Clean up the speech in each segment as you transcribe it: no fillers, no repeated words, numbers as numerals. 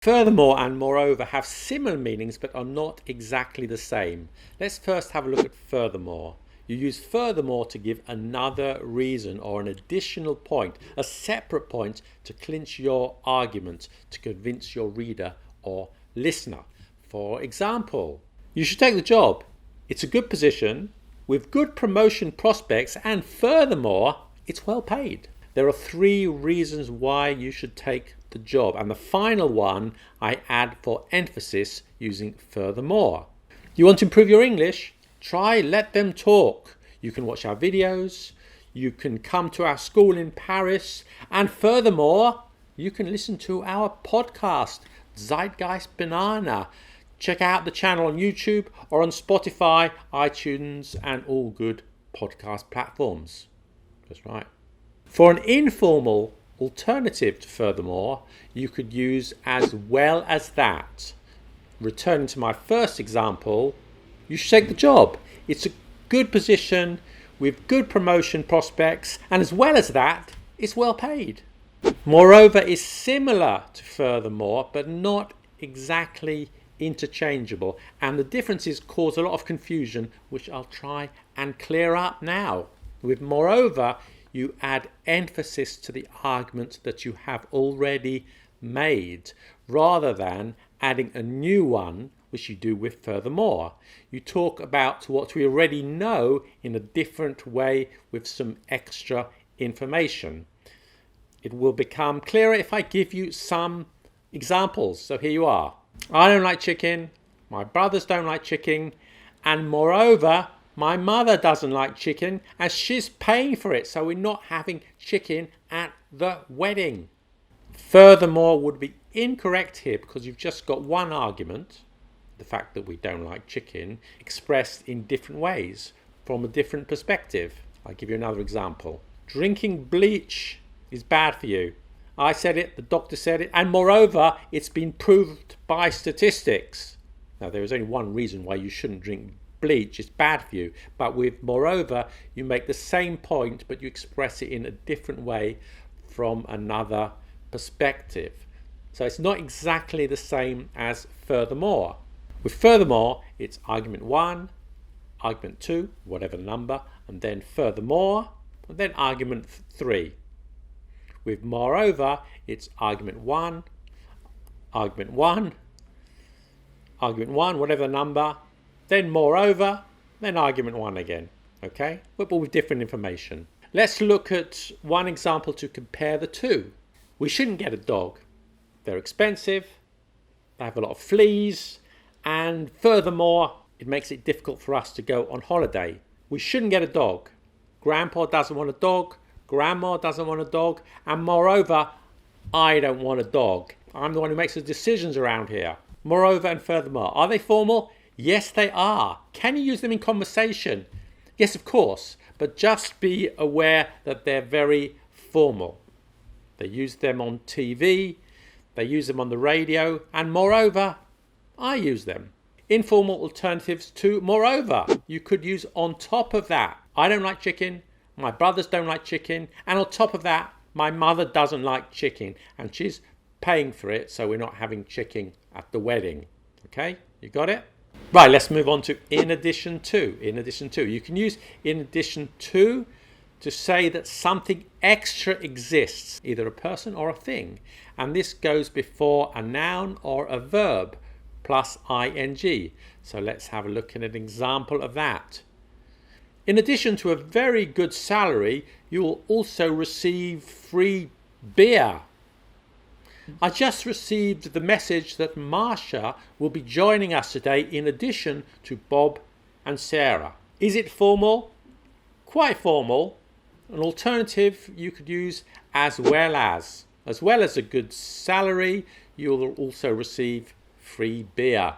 Furthermore and moreover have similar meanings but are not exactly the same. Let's first have a look at furthermore. You use furthermore to give another reason or an additional point, a separate point to clinch your argument, to convince your reader or listener. For example, you should take the job. It's a good position with good promotion prospects, and furthermore, it's well paid. There are 3 reasons why you should take the job, and the final one I add for emphasis using furthermore. You want to improve your English? Try Let Them Talk. You can watch our videos, you can come to our school in Paris, and furthermore, you can listen to our podcast, Zeitgeist Banana. Check out the channel on YouTube or on Spotify, iTunes, and all good podcast platforms. That's right. For an informal alternative to furthermore, you could use as well as that. Returning to my first example, you should take the job. It's a good position with good promotion prospects, and as well as that, it's well paid. Moreover is similar to furthermore, but not exactly interchangeable, and the differences cause a lot of confusion, which I'll try and clear up now. With moreover, you add emphasis to the argument that you have already made, rather than adding a new one, which you do with furthermore. You talk about what we already know in a different way with some extra information. It will become clearer if I give you some examples. So here you are. I don't like chicken, my brothers don't like chicken, and moreover, my mother doesn't like chicken and she's paying for it, so we're not having chicken at the wedding. Furthermore would be incorrect here because you've just got one argument, the fact that we don't like chicken, expressed in different ways from a different perspective. I'll give you another example. Drinking bleach is bad for you. I said it, the doctor said it, and moreover, it's been proved by statistics. Now, there is only one reason why you shouldn't drink bleach. It's bad for you. But with moreover, you make the same point, but you express it in a different way from another perspective. So it's not exactly the same as furthermore. With furthermore, it's argument 1, argument 2, whatever the number, and then furthermore, and then argument 3. With moreover, it's argument 1, argument 1, argument 1, whatever the number, then moreover, then argument 1 again. Okay? But with different information. Let's look at one example to compare the two. We shouldn't get a dog. They're expensive, they have a lot of fleas, and furthermore, it makes it difficult for us to go on holiday. We shouldn't get a dog. Grandpa doesn't want a dog. Grandma doesn't want a dog, and moreover, I don't want a dog. I'm the one who makes the decisions around here. Moreover and furthermore, are they formal? Yes, they are. Can you use them in conversation? Yes, of course, but just be aware that they're very formal. They use them on TV, they use them on the radio, and moreover, I use them. Informal alternatives to moreover. You could use on top of that. I don't like chicken. My brothers don't like chicken, and on top of that, my mother doesn't like chicken, and she's paying for it, so we're not having chicken at the wedding. Okay, you got it? Right, let's move on to in addition to. In addition to. You can use in addition to say that something extra exists, either a person or a thing, and this goes before a noun or a verb plus ing. So let's have a look at an example of that. In addition to a very good salary, you will also receive free beer. I just received the message that Marsha will be joining us today in addition to Bob and Sarah. Is it formal? Quite formal. An alternative you could use as well as. As well as a good salary, you will also receive free beer.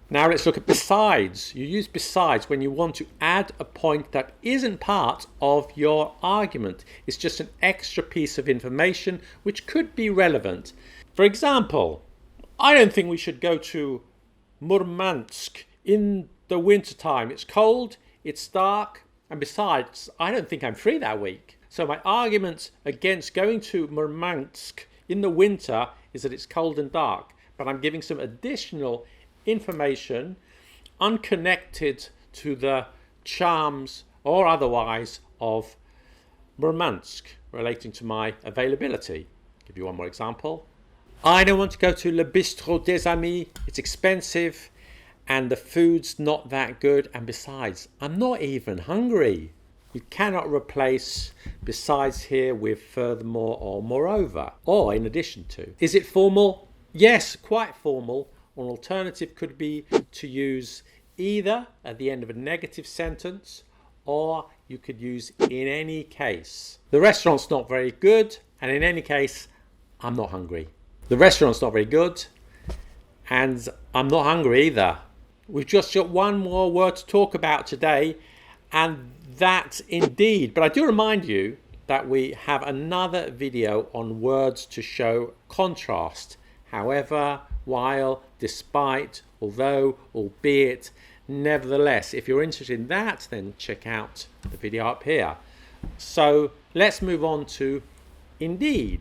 Now let's look at besides. You use besides when you want to add a point that isn't part of your argument. It's just an extra piece of information which could be relevant. For example, I don't think we should go to Murmansk in the wintertime. It's cold, it's dark, and besides, I don't think I'm free that week. So my argument against going to Murmansk in the winter is that it's cold and dark. but I'm giving some additional information unconnected to the charms or otherwise of Murmansk relating to my availability. Give you one more example. I don't want to go to Le Bistrot des Amis. It's expensive and the food's not that good, and besides, I'm not even hungry. You cannot replace besides here with furthermore or moreover or in addition to. Is it formal? Yes, quite formal. An alternative could be to use either at the end of a negative sentence, or you could use in any case. The restaurant's not very good, and in any case, I'm not hungry. The restaurant's not very good, and I'm not hungry either. We've just got one more word to talk about today, and that's indeed. But I do remind you that we have another video on words to show contrast. However, while, despite, although, albeit, nevertheless. If you're interested in that, then check out the video up here. So let's move on to indeed.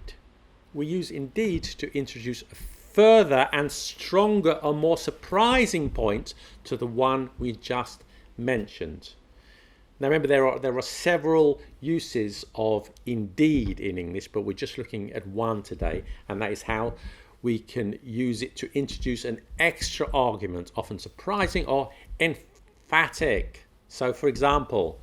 We use indeed to introduce a further and stronger or more surprising point to the one we just mentioned. Now remember, there are several uses of indeed in English, but we're just looking at one today, and that is how we can use it to introduce an extra argument, often surprising or emphatic. So for example,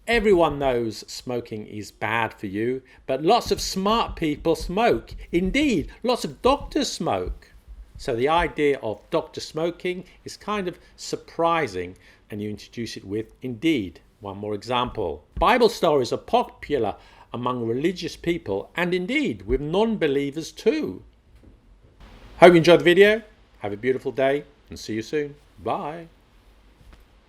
everyone knows smoking is bad for you, but lots of smart people smoke. Indeed, lots of doctors smoke. So the idea of doctor smoking is kind of surprising, and you introduce it with indeed. One more example. Bible stories are popular among religious people, and indeed with non-believers too. Hope you enjoyed the video. Have a beautiful day and see you soon. Bye.